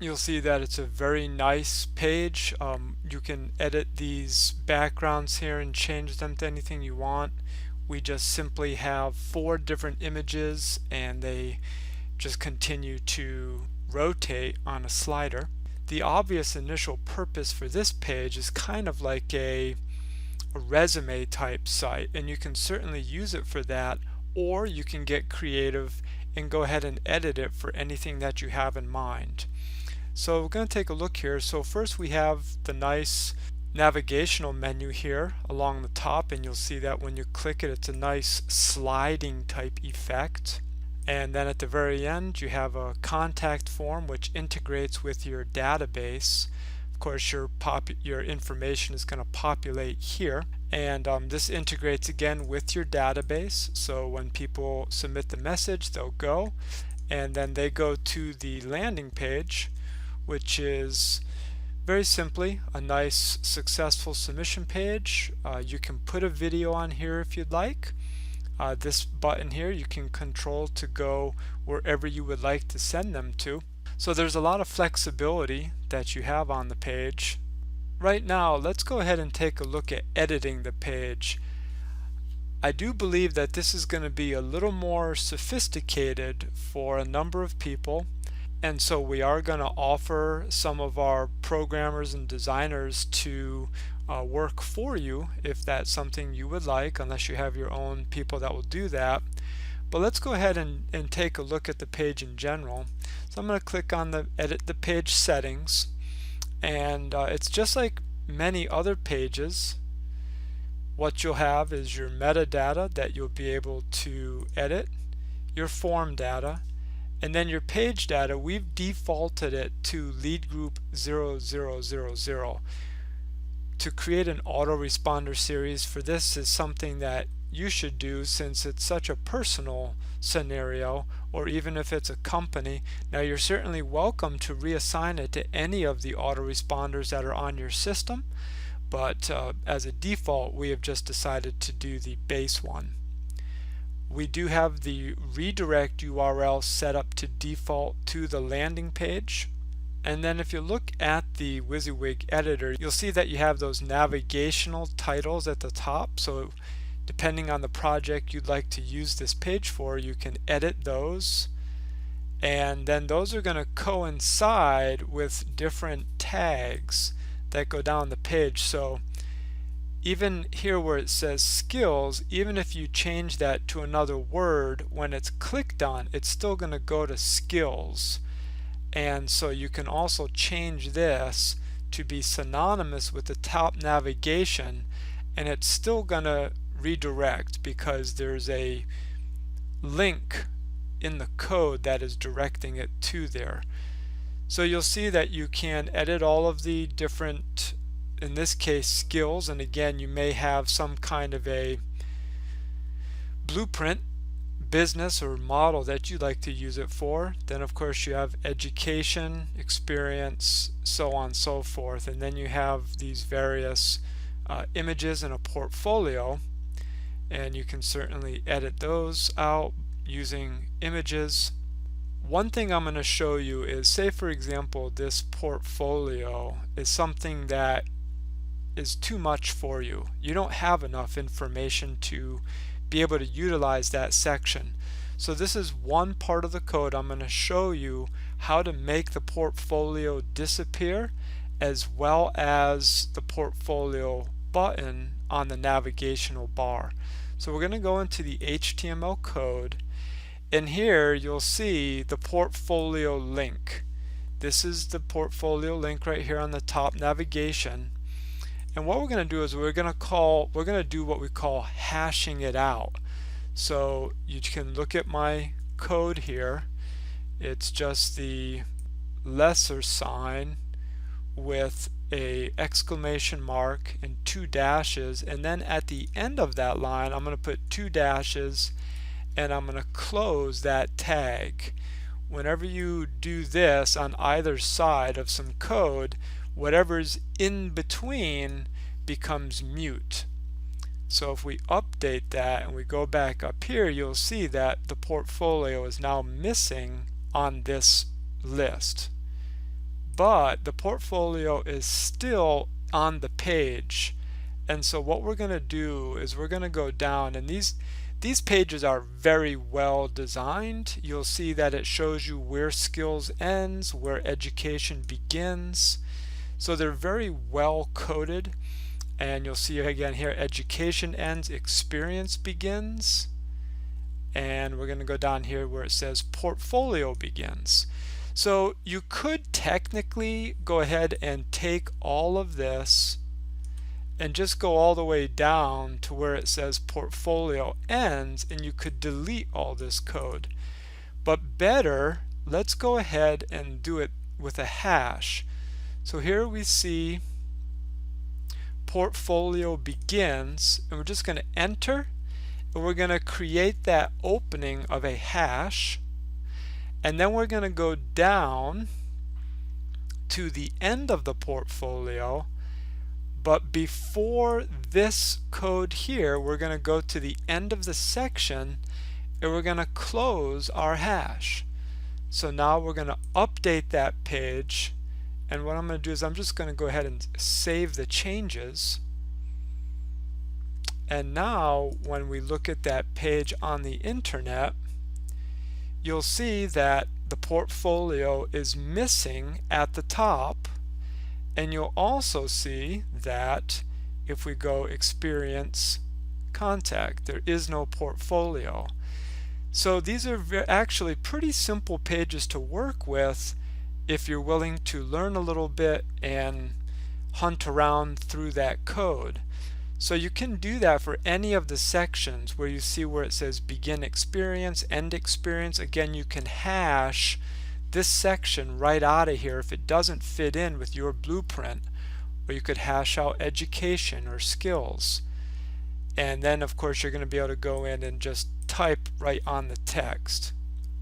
You'll see that it's a very nice page. You can edit these backgrounds here and change them to anything you want. We just simply have 4 different images and they just continue to rotate on a slider. The obvious initial purpose for this page is kind of like a resume type site, and you can certainly use it for that, or you can get creative and go ahead and edit it for anything that you have in mind. So we're going to take a look here. So first we have the nice navigational menu here along the top, and you'll see that when you click it, it's a nice sliding type effect. And then at the very end you have a contact form which integrates with your database. Of course your information is going to populate here, and this integrates again with your database, so when people submit the message they'll go and then they go to the landing page, which is very simply a nice successful submission page. You can put a video on here if you'd like. This button here you can control to go wherever you would like to send them to. So there's a lot of flexibility that you have on the page. Right now, let's go ahead and take a look at editing the page. I do believe that this is going to be a little more sophisticated for a number of people, and so we are going to offer some of our programmers and designers to work for you if that's something you would like, unless you have your own people that will do that. But let's go ahead and take a look at the page in general. So I'm going to click on the edit the page settings, and it's just like many other pages. What you'll have is your metadata that you'll be able to edit, your form data, and then your page data. We've defaulted it to lead group 0000. To create an autoresponder series for this is something that you should do, since it's such a personal scenario, or even if it's a company. Now you're certainly welcome to reassign it to any of the autoresponders that are on your system, but as a default we have just decided to do the base one. We do have the redirect URL set up to default to the landing page. And then if you look at the WYSIWYG editor, you'll see that you have those navigational titles at the top. So depending on the project you'd like to use this page for, you can edit those, and then those are going to coincide with different tags that go down the page. So even here where it says skills, even if you change that to another word, when it's clicked on, it's still going to go to skills. And so you can also change this to be synonymous with the top navigation, and it's still going to redirect because there's a link in the code that is directing it to there. So you'll see that you can edit all of the different, in this case, skills, and again you may have some kind of a blueprint business or model that you'd like to use it for. Then of course you have education, experience, so on and so forth, and then you have these various images in a portfolio, and you can certainly edit those out using images. One thing I'm going to show you is, say for example this portfolio is something that is too much for you. You don't have enough information to be able to utilize that section. So this is one part of the code. I'm going to show you how to make the portfolio disappear, as well as the portfolio button on the navigational bar. So we're going to go into the HTML code, and here you'll see the portfolio link. This is the portfolio link right here on the top navigation. And what we're going to do is we're going to do what we call hashing it out. So you can look at my code here. It's just the lesser sign with a exclamation mark and 2 dashes, and then at the end of that line I'm going to put 2 dashes, and I'm going to close that tag. Whenever you do this on either side of some code, whatever's in between becomes mute. So if we update that and we go back up here, you'll see that the portfolio is now missing on this list. but the portfolio is still on the page. And so what we're going to do is we're going to go down, and these pages are very well designed. You'll see that it shows you where skills ends, where education begins. So they're very well coded, and you'll see again here education ends, experience begins, and we're going to go down here where it says portfolio begins. So you could technically go ahead and take all of this and just go all the way down to where it says portfolio ends, and you could delete all this code. But better, let's go ahead and do it with a hash. So here we see portfolio begins, and we're just going to enter, and we're going to create that opening of a hash, and then we're going to go down to the end of the portfolio. But before this code here, we're going to go to the end of the section, and we're going to close our hash. So now we're going to update that page, and what I'm going to do is I'm just going to go ahead and save the changes. And now when we look at that page on the internet, you'll see that the portfolio is missing at the top. And you'll also see that if we go experience contact, there is no portfolio. So these are actually pretty simple pages to work with if you're willing to learn a little bit and hunt around through that code. So you can do that for any of the sections where you see where it says begin experience, end experience. Again, you can hash this section right out of here if it doesn't fit in with your blueprint, or you could hash out education or skills. And then of course you're going to be able to go in and just type right on the text.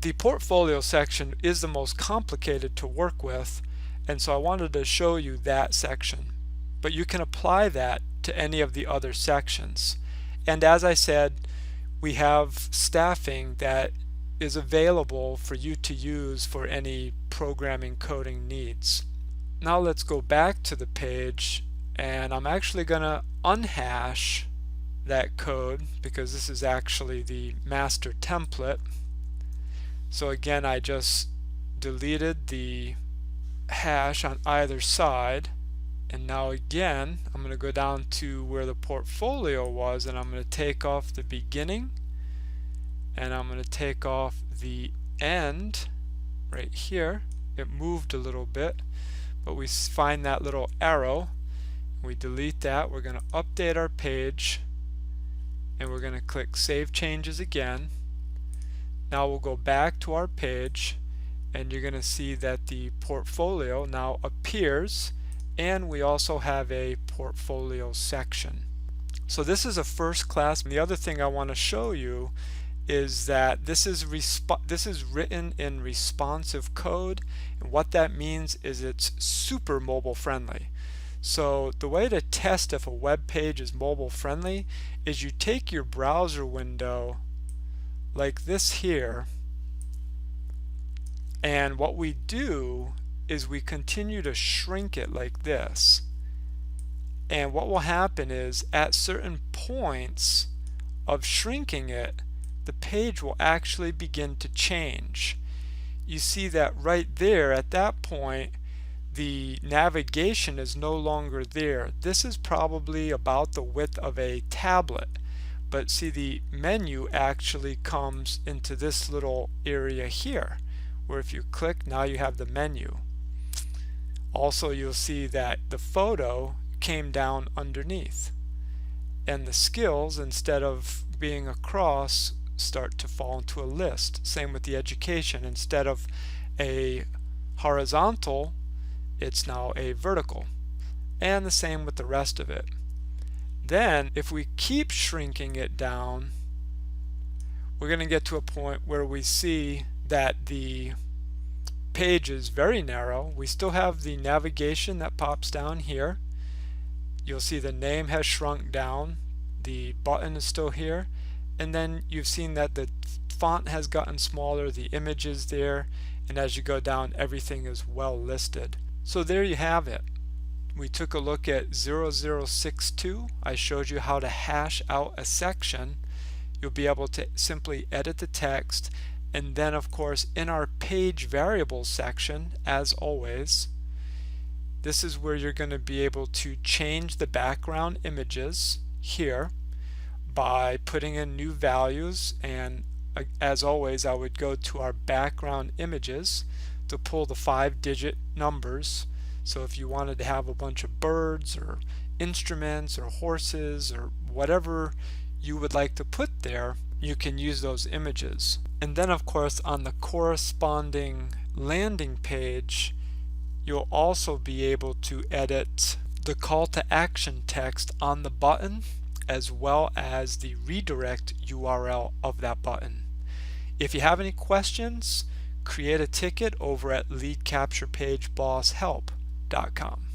The portfolio section is the most complicated to work with, and so I wanted to show you that section. But you can apply that to any of the other sections. And as I said, we have staffing that is available for you to use for any programming coding needs. Now let's go back to the page, and I'm actually going to unhash that code because this is actually the master template. So again, I just deleted the hash on either side, and now again I'm going to go down to where the portfolio was, and I'm going to take off the beginning, and I'm going to take off the end right here. It moved a little bit, but we find that little arrow, we delete that. We're going to update our page, and we're going to click Save Changes again. Now we'll go back to our page, and you're going to see that the portfolio now appears, and we also have a portfolio section. So this is a first class. And the other thing I want to show you is that this is written in responsive code, and what that means is it's super mobile friendly. So the way to test if a web page is mobile friendly is you take your browser window like this here, and what we do is we continue to shrink it like this, and what will happen is at certain points of shrinking it, the page will actually begin to change. You see that right there at that point the navigation is no longer there. This is probably about the width of a tablet, but see the menu actually comes into this little area here, where if you click, now you have the menu. Also, you'll see that the photo came down underneath, and the skills, instead of being across, start to fall into a list. Same with the education. Instead of a horizontal, it's now a vertical, and the same with the rest of it. Then if we keep shrinking it down, we're going to get to a point where we see that the page is very narrow. We still have the navigation that pops down here. You'll see the name has shrunk down, the button is still here, and then you've seen that the font has gotten smaller, the image is there, and as you go down everything is well listed. So there you have it. We took a look at 0062. I showed you how to hash out a section. You'll be able to simply edit the text, and then of course in our page variables section, as always, this is where you're going to be able to change the background images here by putting in new values. And as always, I would go to our background images to pull the 5-digit numbers. So if you wanted to have a bunch of birds or instruments or horses or whatever you would like to put there, you can use those images. And then of course on the corresponding landing page, you'll also be able to edit the call to action text on the button as well as the redirect URL of that button. If you have any questions, create a ticket over at leadcapturepageboshelp.com.